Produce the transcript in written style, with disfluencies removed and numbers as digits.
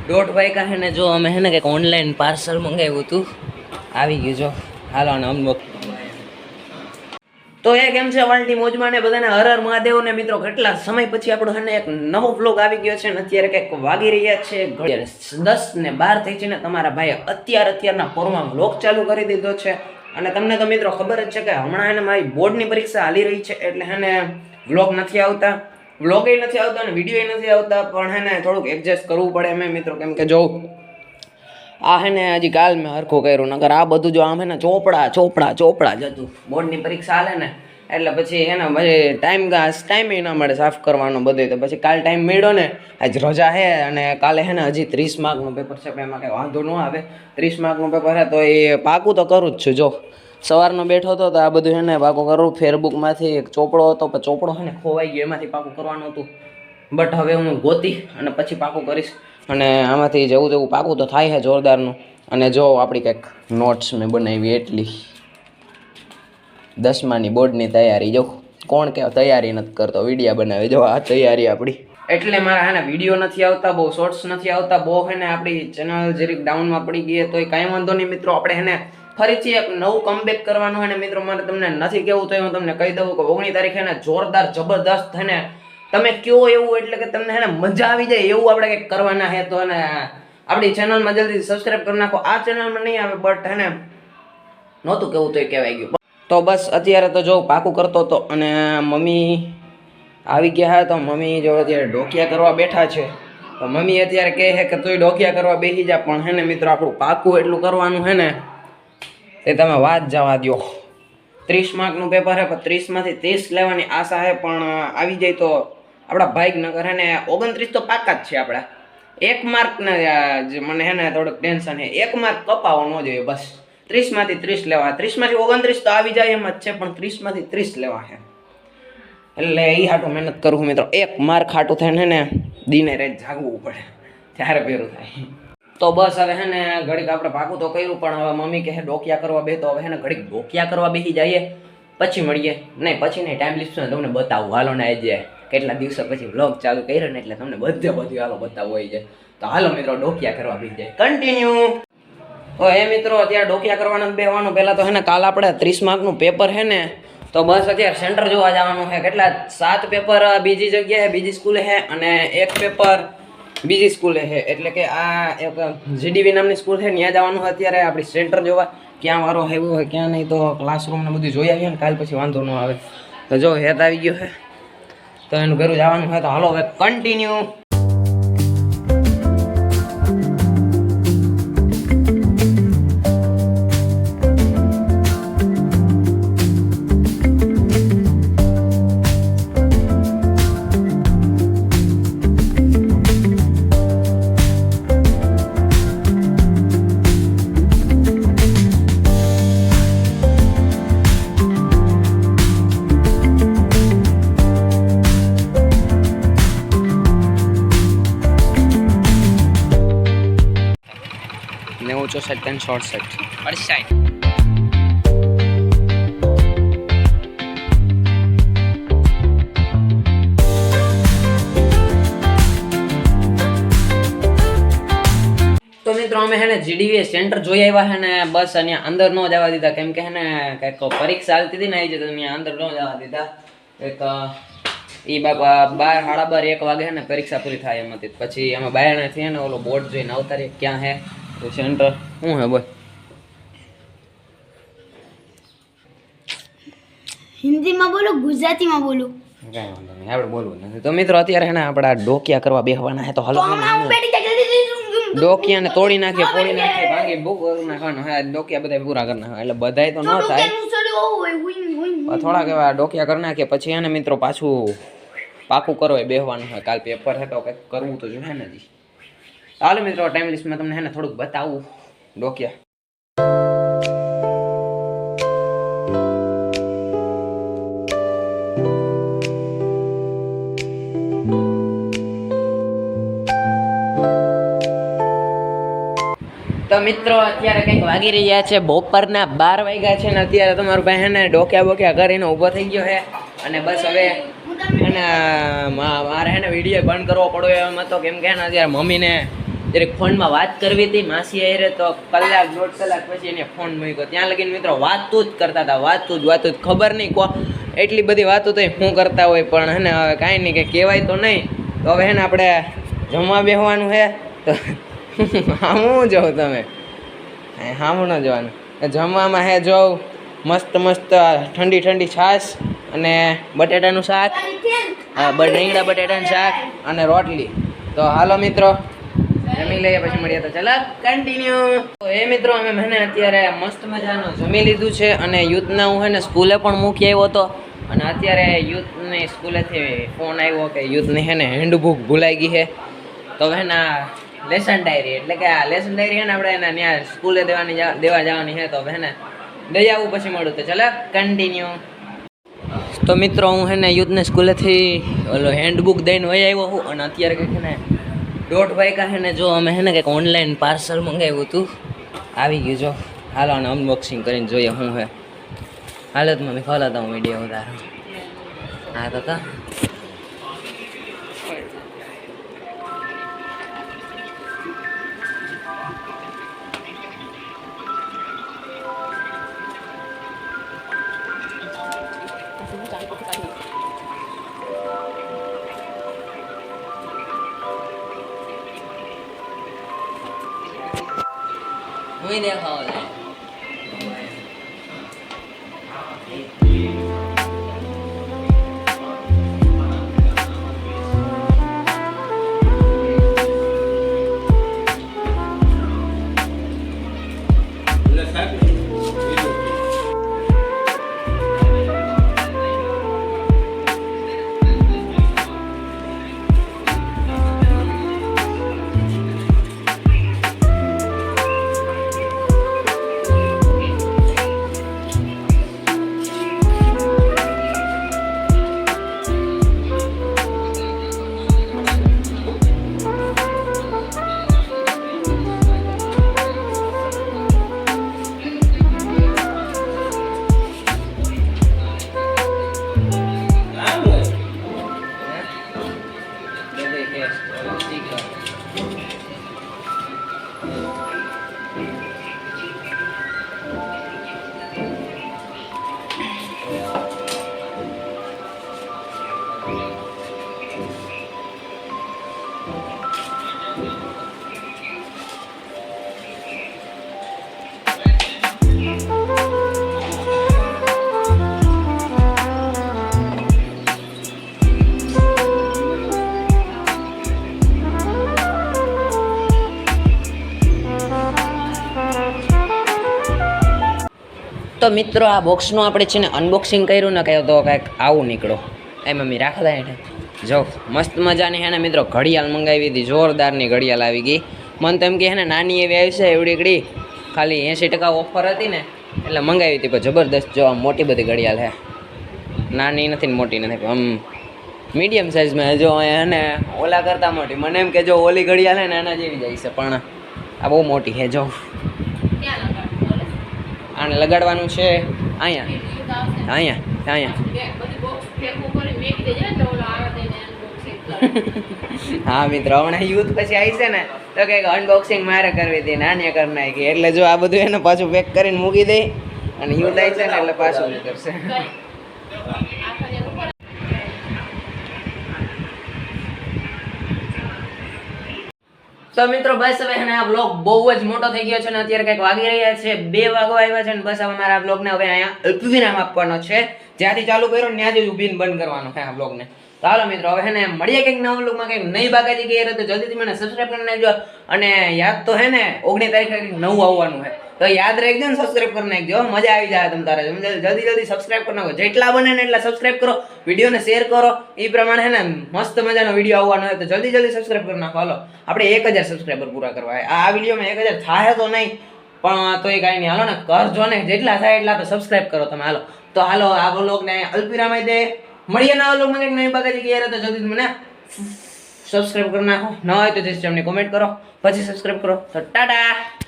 દોઢ વાગ્યા છે ને જો અમે હે ને કંઈક ઓનલાઈન પાર્સલ મંગાવ્યું હતું, આવી ગયું જો. હાલો ને અનબોક્સ. તો એ કેમ છે વાલટી મોજમાં ને બધાને હર હર મહાદેવ ને મિત્રો. કેટલા સમય પછી આપણો હે ને એક નવો વ્લોગ આવી ગયો છે ને અત્યારે કંઈક વાગી રહ્યા છે 10:12 થઈ છે ને તમારા ભાઈએ અત્યારના પોરમાં વ્લોગ ચાલુ કરી દીધો છે. અને તમને તો મિત્રો ખબર જ છે કે હમણાં હે ને મારી બોર્ડની પરીક્ષા હાલી રહી છે એટલે હે ને વ્લોગ નથી આવતા, વ્લોગે નથી આવતા અને વિડીયો નથી આવતા. પણ હે ને થોડુંક એડજસ્ટ કરવું પડે એમ મિત્રો, કેમ કે જો આ હે ને હજી કાલ મેં હરખું કર્યું, નકર આ બધું જો આમ હે ને ચોપડા જ હતું. બોર્ડની પરીક્ષા હાલે ને એટલે પછી હે ને ટાઈમ ના મળે સાફ કરવાનો બધે. તો પછી કાલ ટાઈમ મળ્યો ને, આજ રજા હે અને કાલે હે ને હજી 30 માર્કનું પેપર છે. એમાં કંઈ વાંધો ન આવે, 30 માર્કનું પેપર હે તો એ પાકું તો કરું જ છું. જો સવારનો બેઠો હતો તો આ બધું હે ને પાકું કરું. ફેરબુકમાંથી એક ચોપડો હતો, પણ ચોપડો હે ને ખોવાઈ ગયો, એમાંથી પાકું કરવાનું હતું. બટ હવે હું ગોતી અને પછી પાકું કરીશ અને આમાંથી જેવું તેવું પાકું તો થાય છે જોરદારનું. અને જો આપણી કંઈક નોટ્સ મેં બનાવી એટલી 10માની બોર્ડની તૈયારી. જો કોણ કે તૈયારી નથી કરતો, વિડીયા બનાવે. જો આ તૈયારી આપણી. એટલે મારા હે ને વિડીયો નથી આવતા, બહુ શોર્ટ્સ નથી આવતા, બહુ હે ને આપણી ચેનલ જરીક ડાઉનમાં પડી ગઈ. તો એ કાંઈ વાંધો નહીં મિત્રો, આપણે હે ને ફરીથી એક નવું કમબેક કરવાનું હોય ને મિત્રો. મારે તમને નથી કહેવું તો હું તમને કહી દઉં કે 19 તારીખે ને જોરદાર જબરદસ્ત હે ને તમે કયો એવું એટલે કે તમને હે ને મજા આવી જાય એવું આપણે કંઈક કરવાના હે. તો ને આપણી ચેનલમાં જલ્દી સબસ્ક્રાઈબ કરી નાખો. આ ચેનલમાં નહીં આવે બટ હે ને નહોતું કેવું તો એ કહેવાય ગયું. તો બસ અત્યારે તો જો પાકું કરતો હતો અને મમ્મી આવી ગયા હતા. તો મમ્મી જો અત્યારે ડોકિયા કરવા બેઠા છે. તો મમ્મી અત્યારે કહે છે કે તું ડોકિયા કરવા બેસી જા, પણ હે ને મિત્રો આપણું પાકું એટલું કરવાનું હે ને એ તમે વાત જવા દો. 30 માર્કનું પેપર હે, પણ 30માંથી 30 લેવાની આશા હે. પણ આવી જાય તો આપણા ભાઈ નગર હે ને 29 તો પાકા જ છે આપણા. 1 માર્ક ને મને હે ને થોડુંક ટેન્શન હે, 1 માર્ક કપાવો ન જોઈએ બસ. 30માંથી 30 લેવા, 30માંથી 29 તો આવી જાય એમ જ છે, પણ 30માંથી 30 લેવા છે. એટલે એ હાટું મહેનત કરું મિત્રો. 1 માર્ક હાટું થઈને ને દીને રેત જાગવું પડે ત્યારે પેરું થાય. તો બસ હવે હે ને ઘડીક આપણે પાકું તો કર્યું, પણ હવે મમ્મી કહે ડોકિયા કરવા બે. તો હવે હે ને ઘડીક ડોકિયા કરવા બેસી જઈએ, પછી મળીએ. નહીં પછી નહીં, ટાઈમ લિસ્ટ તમને બતાવું. હાલો ને આજે કેટલા દિવસો પછી વ્લોગ ચાલુ કર્યો ને એટલે તમને બધું હાલો બતાવવું હોય છે. તો હાલો મિત્રો ડોકિયા કરવા બેસી જાય. કન્ટિન્યુ. તો એ મિત્રો અત્યારે ડોકિયા કરવાના બેવાનું. પહેલાં તો હે ને કાલ આપણે 30 માર્કનું પેપર હે ને, તો બસ અત્યારે સેન્ટર જોવા જવાનું છે. કેટલા 7 પેપર બીજી જગ્યાએ બીજી સ્કૂલે છે અને 1 પેપર બીજી સ્કૂલે છે. એટલે કે આ એક જીડીવી નામની સ્કૂલ છે, ત્યાં જવાનું છે અત્યારે આપણી સેન્ટર જોવા. ક્યાં વારો આવ્યો હોય ક્યાં નહીં, તો ક્લાસરૂમ ને બધું જોઈ આવીએ ને કાલ પછી વાંધો ન આવે. તો જો હેત આવી ગયો છે તો એનું ઘરું જવાનું છે. તો હાલો હવે કન્ટિન્યુ. ऊंचो सेट एंड शॉर्ट सेट और साइड. तो मित्रों અમે હે ને જીડીવી સેન્ટર જોઈ આવ્યા હે ને બસ અહીંયા અંદર ન જવા દીધા, કેમ કે હે ને કંઈક પરીક્ષા ચાલતી હતી ને આવી જતો અહીંયા અંદર ન જવા દીધા. એક ઈ બાપા 12, 1 વાગે હે ને પરીક્ષા પૂરી થાય એમ હતી. પછી અમે બહાર નથી ને ઓલો બોર્ડ જોઈને આવતા રહી ક્યાં હે તો સેન્ટર શું હે બોલ. હિન્દીમાં બોલો ગુજરાતીમાં બોલો, કાંઈ વાંધો નહીં, આપણે બોલવું નથી. તો મિત્રો અત્યારે હે ને આપણા ડોકિયા કરવા બેહવાના હે. તો હાલો ડોકિયાને તોડી નાખીએ, ફોડી નાખીએ, ભાંગી બુક નાખવાનો હે. ડોકિયા બધા પૂરા કરી નાખવા, એટલે બધાય તો ન થાય, થોડાક એવા ડોકિયા કરી નાખીએ. પછી એને મિત્રો પાછું પાકું કરો એ બેહવાનું હોય. કાલ પેપર હે તો કંઈક કરવું તો જોઈએ ને. હાલો મિત્રો ટાઈમ લિસ્ટમાં તમને હે ને થોડુંક બતાવું ડોકિયા. તો મિત્રો અત્યારે કંઈક વાગી રહ્યા છે બપોરના 12 વાગ્યા છે ને અત્યારે તમારો ભાઈ ને ડોક્યા બોક્યા કરીને ઊભો થઈ ગયો છે. અને બસ હવે એને મારે એને વિડીયો બંધ કરવો પડ્યો એમ હતો, કેમ કે અત્યારે મમ્મીને ત્યારે ફોનમાં વાત કરવી હતી માસી હારે, તો કલાક 1.5 કલાક પછી એને ફોન મૂક્યો. ત્યાં લગીને મિત્રો વાતું જ કરતા હતા, વાતું જ. ખબર નહીં એટલી બધી વાતો તો શું કરતા હોય, પણ હે ને હવે કાંઈ નહીં, કે કહેવાય તો નહીં. તો હવે હે ને આપણે જમવા બેસવાનું છે. તો હામું જાઉં તમે હામું ન જવાનું. જમવામાં હે જો મસ્ત ઠંડી ઠંડી છાશ અને બટેટાનું શાક, રીંગણા બટેટાનું શાક અને રોટલી. તો હાલો મિત્રો જમી લઈએ, પછી મળીએ. તો ચાલો કન્ટિન્યુ. તો એ મિત્રો અમે મને અત્યારે મસ્ત મજાનું જમી લીધું છે, અને યુથના હું હે ને સ્કૂલે પણ મૂકી આવ્યો હતો. અને અત્યારે યુથની સ્કૂલેથી ફોન આવ્યો કે યુથની હે ને હેન્ડબુક ભૂલાઈ ગઈ છે. તો હે ને લેસન ડાયરી, એટલે કે આ લેસન ડાયરી હે ને આપણે એને ત્યાં સ્કૂલે દેવા જવાની છે. તો હે ને દઈ આવું, પછી મળું. તો ચાલો કન્ટિન્યુ. તો મિત્રો હું હે ને યુથને સ્કૂલેથી ઓલો હેન્ડબુક દઈને વહી આવ્યો હું, અને અત્યારે કંઈક ને 1:30 વાગ્યા છે ને જો અમે હે ને કંઈક ઓનલાઈન પાર્સલ મંગાવ્યું હતું, આવી ગયું. જો હાલો અને અનબોક્સિંગ કરીને જોઈએ શું છે. હાલત મમ્મી ખોલાતા હું વિડીયો ઉતારું. હા તો હું દેખાવ તો મિત્રો આ બોક્સનું આપણે છે ને અનબોક્સિંગ કર્યું ને કહ્યું તો કંઈક આવું નીકળો. એ મમ્મી રાખતા હેઠે જો મસ્ત મજાની હે ને મિત્રો ઘડિયાળ મંગાવી હતી, જોરદારની ઘડિયાળ આવી ગઈ. મને તો એમ કે હે ને નાની એવી આવી છે એવડી ઘડી, ખાલી 80% ઓફર હતી ને એટલે મંગાવી હતી. પણ જબરદસ્ત જો આમ મોટી બધી ઘડિયાળ છે, નાની નથી ને મોટી નથી, આમ મીડિયમ સાઇઝમાં. જો હે ને ઓલા કરતાં મોટી, મને એમ કે જો ઓલી ઘડિયાળ છે ને એના જેવી જાય છે, પણ આ બહુ મોટી છે. જો આને લગાડવાનું છે અહીંયા. હા મિત્રો હમણાં યુથ પછી આવી છે ને તો કંઈક અનબોક્સિંગ મારે કરવી હતી, નાની કરી નાખી. એટલે જો આ બધું એને પાછું પેક કરીને મૂકી દઈ, અને યુથ આવી છે ને એટલે પાછું કરશે. તો મિત્રો બસ હવે આ બ્લોગ બહુ જ મોટો થઈ ગયો છે ને અત્યારે કંઈક વાગી રહ્યા છે 2 વાગવા આવ્યા છે ને બસ હવે મારા બ્લોગને હવે અહીંયા વિરામ આપવાનો છે. જ્યાંથી ચાલુ કર્યો ને ત્યાંથી ઊભીને બંધ કરવાનો છે આ બ્લોગને. તો હાલો મિત્રો હવે ને મળીએ કંઈક નવા બ્લોગમાં, કંઈક નહીં બાકાજી ગઈ તો જલ્દીથી મને સબસ્ક્રાઈબ કરી નાખજો. અને યાદ તો હે ને 19 તારીખે નવું આવવાનું છે, તો યાદ રાખજો ને, સબસ્ક્રાઈબ કરી નાખજો, મજા આવી જાય તમ તારે. જલ્દી સબસ્ક્રાઈબ કરી નાખો, જેટલા બને ને એટલા સબસ્ક્રાઈબ કરો, વિડીયોને શેર કરો. એ પ્રમાણે હે ને મસ્ત મજાનો વિડીયો આવવાનો હોય તો જલ્દી સબસ્ક્રાઈબ કરી નાખો. હાલો આપણે 1000 સબસ્ક્રાઈબર પૂરા કરવા. આ વિડીયોમાં 1000 થાય તો નહીં, પણ તો એ કાંઈ નહીં, હાલો ને કરજો ને, જેટલા થાય એટલા તો સબસ્ક્રાઈબ કરો તમે. હાલો તો હાલો આ વ્લોગને અલ્પિરામ દે, મળીએ નવા વ્લોગમાં કંઈક નહીં બાકાજી ગયા તો જલ્દી મને સબસ્ક્રાઈબ કરી નાખો. ન હોય તો જસ્ટ અમને કોમેન્ટ કરો, પછી સબસ્ક્રાઈબ કરો. તો ટાટા.